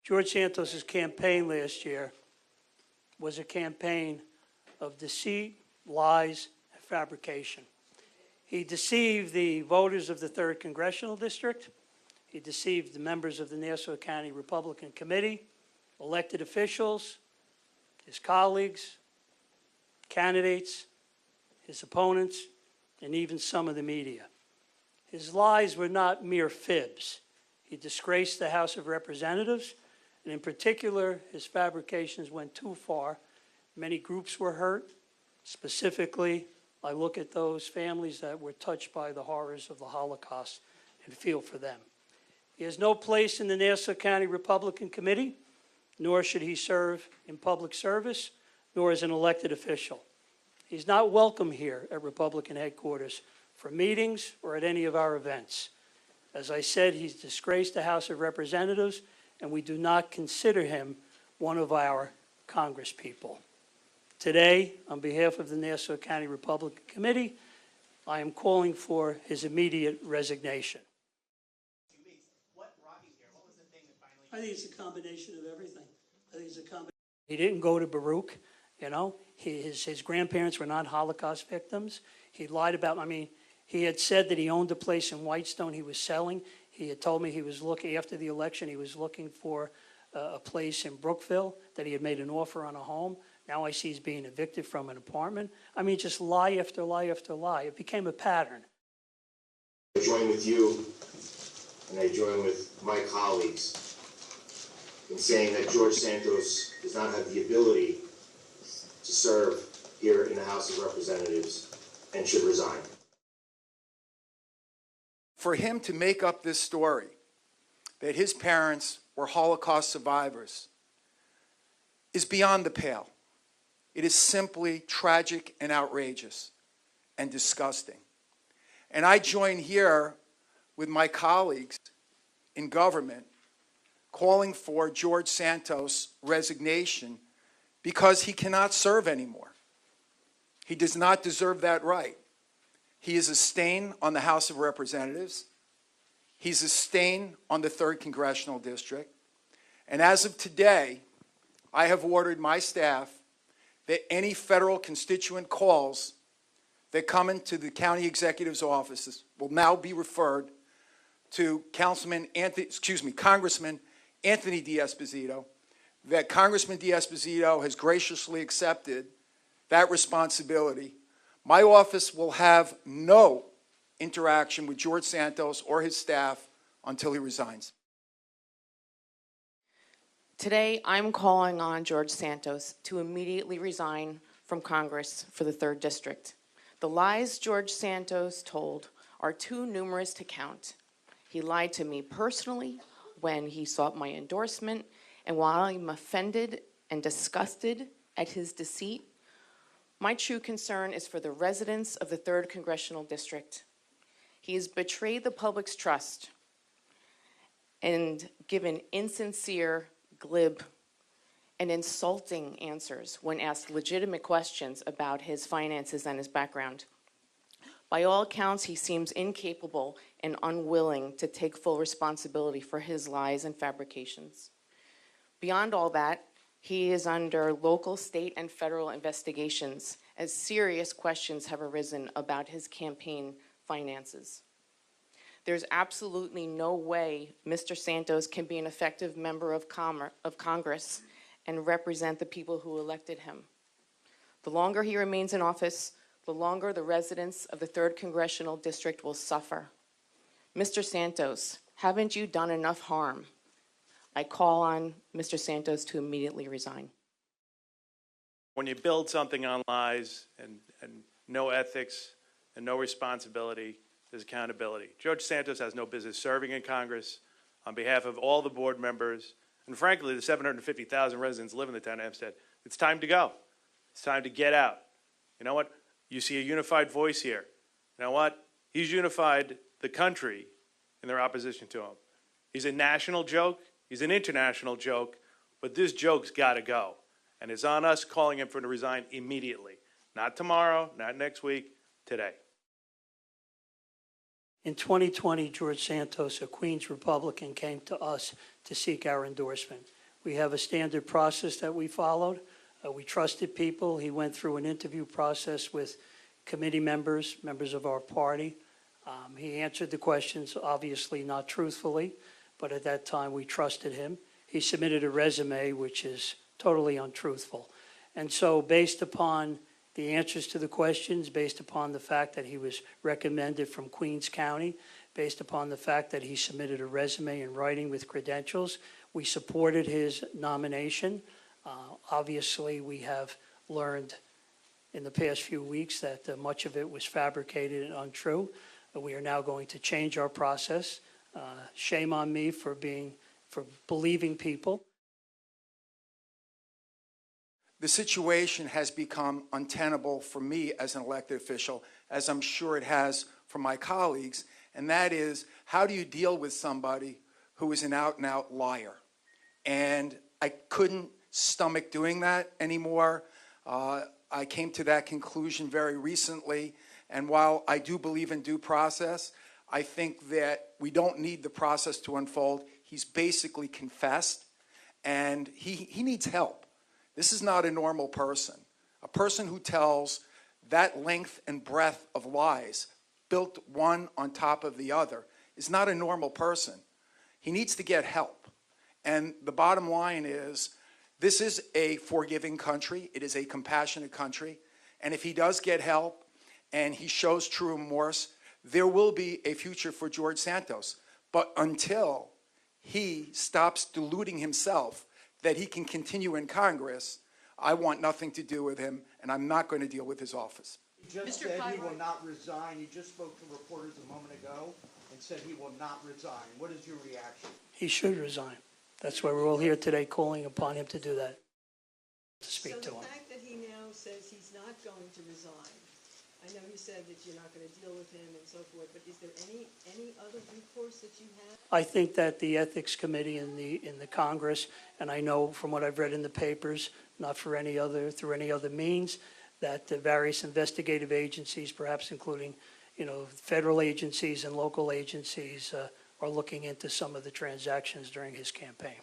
George Santos' campaign last year was a campaign of deceit, lies, and fabrication. He deceived the voters of the 3rd Congressional District. He deceived the members of the Nassau County Republican Committee, elected officials, his colleagues, candidates, his opponents, and even some of the media. His lies were not mere fibs. He disgraced the House of Representatives, and in particular, his fabrications went too far. Many groups were hurt. Specifically, I look at those families that were touched by the horrors of the Holocaust and feel for them. He has no place in the Nassau County Republican Committee, nor should he serve in public service, nor as an elected official. He's not welcome here at Republican headquarters for meetings or at any of our events. As I said, he's disgraced the House of Representatives, and we do not consider him one of our congresspeople. Today, on behalf of the Nassau County Republican Committee, I am calling for his immediate resignation. I think it's a combination of everything. I think it's a combination. He didn't go to Baruch, you know. His grandparents were not Holocaust victims. He lied about, he had said that he owned a place in Whitestone he was selling. He had told me he was looking, after the election, he was looking for a place in Brookville, that he had made an offer on a home. Now I see he's being evicted from an apartment. Just lie after lie after lie. It became a pattern. I join with you, and I join with my colleagues in saying that George Santos does not have the ability to serve here in the House of Representatives and should resign. For him to make up this story that his parents were Holocaust survivors is beyond the pale. It is simply tragic and outrageous and disgusting. And I join here with my colleagues in government calling for George Santos' resignation because he cannot serve anymore. He does not deserve that right. He is a stain on the House of Representatives. He's a stain on the 3rd Congressional District. And as of today, I have ordered my staff that any federal constituent calls that come into the county executive's offices will now be referred to Congressman Anthony D'Esposito, that Congressman D'Esposito has graciously accepted that responsibility. My office will have no interaction with George Santos or his staff until he resigns. Today, I'm calling on George Santos to immediately resign from Congress for the 3rd District. The lies George Santos told are too numerous to count. He lied to me personally when he sought my endorsement, and while I'm offended and disgusted at his deceit, my true concern is for the residents of the 3rd Congressional District. He has betrayed the public's trust and given insincere, glib, and insulting answers when asked legitimate questions about his finances and his background. By all accounts, he seems incapable and unwilling to take full responsibility for his lies and fabrications. Beyond all that, he is under local, state, and federal investigations as serious questions have arisen about his campaign finances. There's absolutely no way Mr. Santos can be an effective member of Congress and represent the people who elected him. The longer he remains in office, the longer the residents of the 3rd Congressional District will suffer. Mr. Santos, haven't you done enough harm? I call on Mr. Santos to immediately resign. When you build something on lies and no ethics and no responsibility, there's accountability. George Santos has no business serving in Congress. On behalf of all the board members, and frankly, the 750,000 residents live in the town of Hempstead, it's time to go. It's time to get out. You know what? You see a unified voice here. You know what? He's unified the country in their opposition to him. He's a national joke. He's an international joke. But this joke's got to go. And it's on us calling him for him to resign immediately. Not tomorrow, not next week, today. In 2020, George Santos, a Queens Republican, came to us to seek our endorsement. We have a standard process that we followed. We trusted people. He went through an interview process with committee members, members of our party. He answered the questions, obviously not truthfully, but at that time we trusted him. He submitted a resume which is totally untruthful. And so based upon the answers to the questions, based upon the fact that he was recommended from Queens County, based upon the fact that he submitted a resume in writing with credentials, we supported his nomination. Obviously, we have learned in the past few weeks that much of it was fabricated and untrue. We are now going to change our process. Shame on me for believing people. The situation has become untenable for me as an elected official, as I'm sure it has for my colleagues, and that is, how do you deal with somebody who is an out-and-out liar? And I couldn't stomach doing that anymore. I came to that conclusion very recently, and while I do believe in due process, I think that we don't need the process to unfold. He's basically confessed, and he needs help. This is not a normal person. A person who tells that length and breadth of lies, built one on top of the other, is not a normal person. He needs to get help. And the bottom line is, this is a forgiving country. It is a compassionate country. And if he does get help and he shows true remorse, there will be a future for George Santos. But until he stops deluding himself that he can continue in Congress, I want nothing to do with him, and I'm not going to deal with his office. He just said he will not resign. He just spoke to reporters a moment ago and said he will not resign. What is your reaction? He should resign. That's why we're all here today calling upon him to do that, to speak to him. So the fact that he now says he's not going to resign, I know you said that you're not going to deal with him and so forth, but is there any other recourse that you have? I think that the Ethics Committee in the Congress, and I know from what I've read in the papers, not through any other means, that the various investigative agencies, perhaps including, federal agencies and local agencies, are looking into some of the transactions during his campaign.